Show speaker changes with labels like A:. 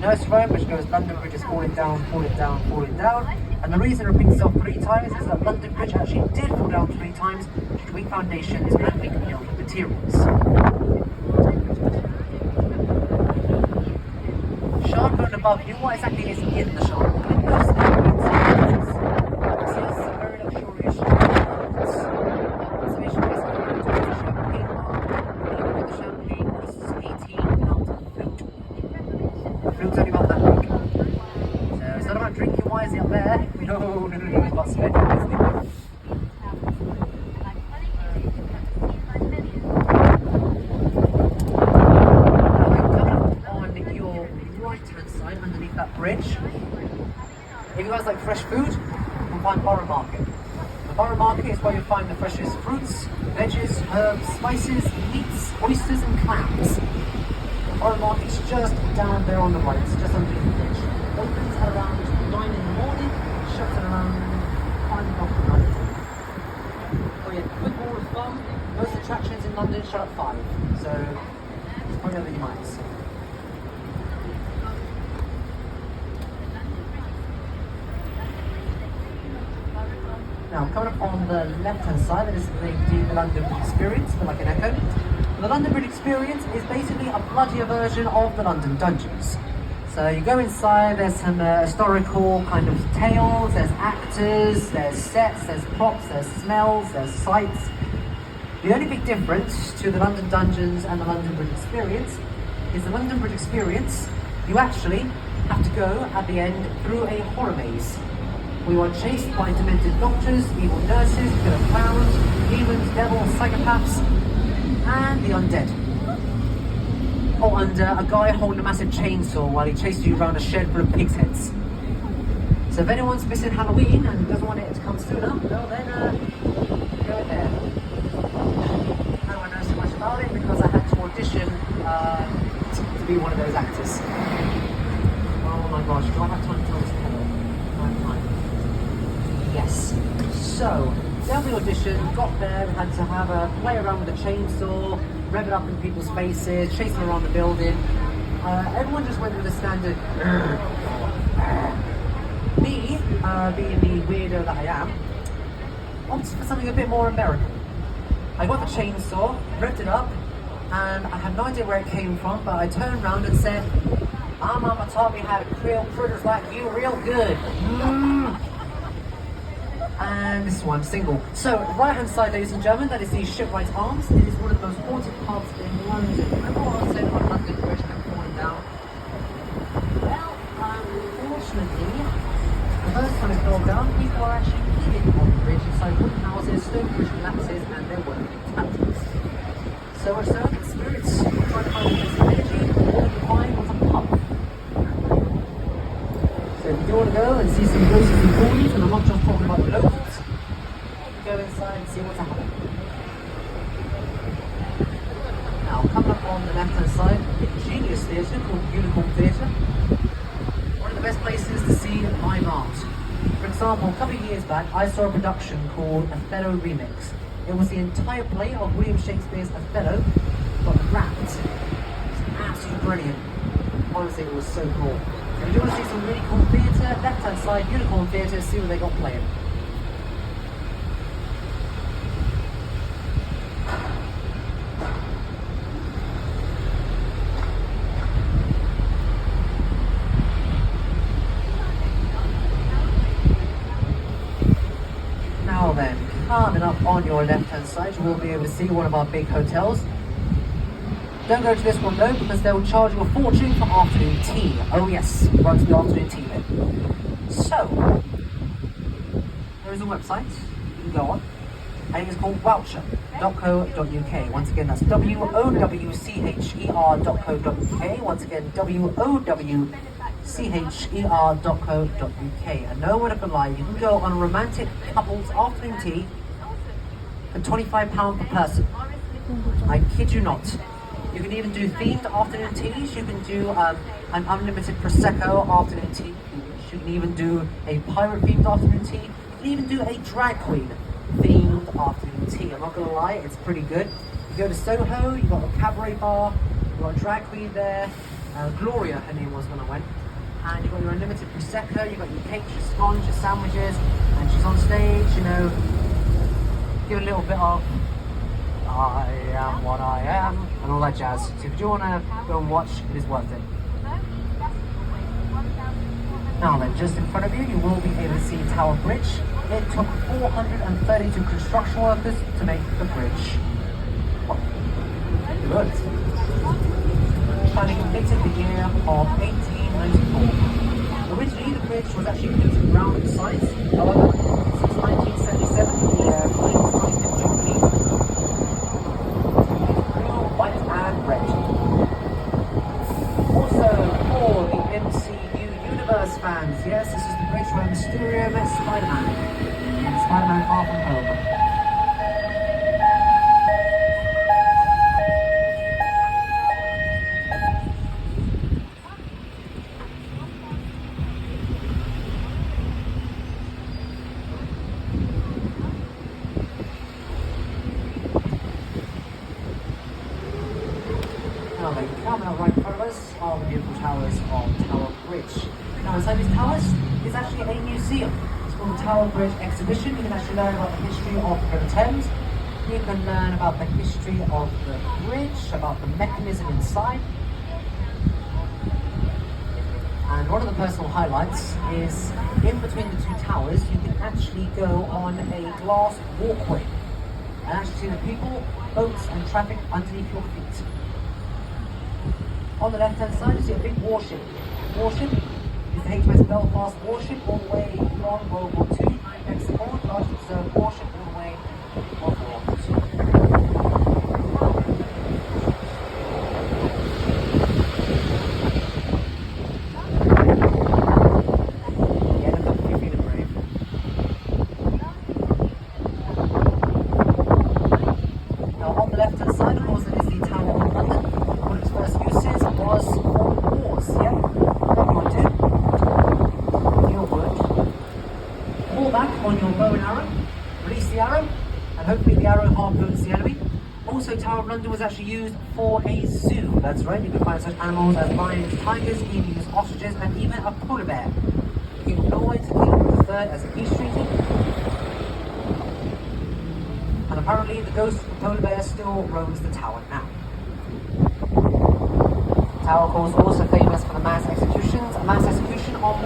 A: nursery rhyme which goes London Bridge is falling down, falling down, falling down. And the reason it repeats itself 3 times is that London Bridge actually did fall down 3 times due to weak foundations and weak building materials. Shark bone above you, what exactly is in the shark bone? This is a very luxurious shark bone. Conservation basically is a champagne bar. The champagne costs 18 pounds a flute. The flute's only about that big. So it's not about drinking wisely up there. No, it's about spending wisely. Underneath that bridge. If you guys like fresh food, you'll find Borough Market. The Borough Market is where you find the freshest fruits, veggies, herbs, spices, meats, oysters and clams. The Borough Market's just down there on the right, it's just underneath the bridge. Opens at around 9 in the morning, shuts at around 5 o'clock at night. Oh yeah, quick rule of thumb, most attractions in London shut at 5, so it's probably over your minds. Now, coming up on the left-hand side, that is the London Bridge Experience, but like an echo. The London Bridge Experience is basically a bloodier version of the London Dungeons. So you go inside, there's some historical kind of tales, there's actors, there's sets, there's props, there's smells, there's sights. The only big difference to the London Dungeons and the London Bridge Experience is the London Bridge Experience, you actually have to go at the end through a horror maze. We are chased by demented doctors, evil nurses, killer clowns, demons, devils, psychopaths, and the undead. Or under a guy holding a massive chainsaw while he chases you around a shed full of pigs' heads. So if anyone's missing Halloween and doesn't want it to come sooner, well then, go in there. I don't know so much about it because I had to audition to be one of those actors. Oh my gosh, do I have time to tell this tale? Yes. So, then we auditioned, got there, we had to have a play around with a chainsaw, rev it up in people's faces, chase them around the building. Everyone just went with the standard Me, being the weirdo that I am, opted for something a bit more American. I got the chainsaw, revved it up, and I have no idea where it came from, but I turned around and said, "My mama taught me how to grill critters like you real good." And this one, single. So, right hand side, ladies and gentlemen, that is the Shipwright Arms. It is one of the most haunted pubs in London. Remember what I was saying about London Bridge and falling down? Well, unfortunately, the first time it fell down, people are actually living on the bridge inside wooden houses, stone bridge collapses, and there were fatalities. So much so that spirits tried to find a place of energy, all you could find was a pub. So if you do want to go and see some ghosts and ghoulies, and I'm not just talking about the locals, go inside and see what's happening. Now, coming up on the left-hand side, a genius theatre called Unicorn Theatre. One of the best places to see live art. For example, a couple of years back, I saw a production called Othello Remix. It was the entire play of William Shakespeare's Othello, but wrapped. It was absolutely brilliant. Honestly, it was so cool. If you want to see some really cool theatre, left-hand side, Unicorn Theatre, see what they got playing. Now then, coming up on your left-hand side, you will be able to see one of our big hotels. Don't go to this one though, because they will charge you a fortune for afternoon tea. Oh yes, right to the afternoon tea bit. So, there is a website you can go on, and it is called wowcher.co.uk. Once again, that's wowcher.co.uk. Once again, wowcher.co.uk. And no word of a lie, you can go on a romantic couple's afternoon tea for £25 per person. I kid you not. You can even do themed afternoon teas. You can do an unlimited Prosecco afternoon tea. You can even do a pirate themed afternoon tea. You can even do a drag queen themed afternoon tea. I'm not gonna lie, it's pretty good. You go to Soho, you've got a cabaret bar, you've got a drag queen there. Gloria, her name was when I went. And you've got your unlimited prosecco, you've got your cakes, your scones, your sandwiches, and she's on stage, you know, give a little bit of I am what I am, and all that jazz. So if you do want to go and watch, it is worth it. Now then, just in front of you, you will be able to see Tower Bridge. It took 432 construction workers to make the bridge. Good. Finally completed the year of 1894. Originally, the bridge was actually completed round the sides. However, since 1977, the Queen started to Jubilee. Blue, white, and red. Also, for the MCU Universe fans, yes, this is the bridge where Mysterio met Spider-Man. And Spider-Man Far From Home. Now the camera right in front of us are the beautiful towers of Tower Bridge. Now inside these towers is actually a museum. It's called the Tower Bridge Exhibition. You can actually learn about the history of the River Thames. You can learn about the history of the bridge, about the mechanism inside. And one of the personal highlights is in between the two towers you can actually go on a glass walkway and actually see the people, boats and traffic underneath your feet. On the left-hand side, you see a big warship. Warship is the HMS Belfast warship, all the way from World War II. Next aboard, largely reserved warship, all the way from World War II. Yeah, look up if you're feeling brave. Now, on the left-hand side, of course, there is the Tower of London. One of its first uses was for wars, yeah? What you want to do, you would pull back on your bow and arrow, release the arrow, and hopefully the arrow harpoons the enemy. Also, Tower of London was actually used for a zoo, that's right, you can find such animals as lions, tigers, emus, ostriches, and even a polar bear. King Lloyd, King III as a peace treaty. And apparently the ghost of the polar bear still roams the tower now. The tower, of course, also famous for the mass executions. A mass execution of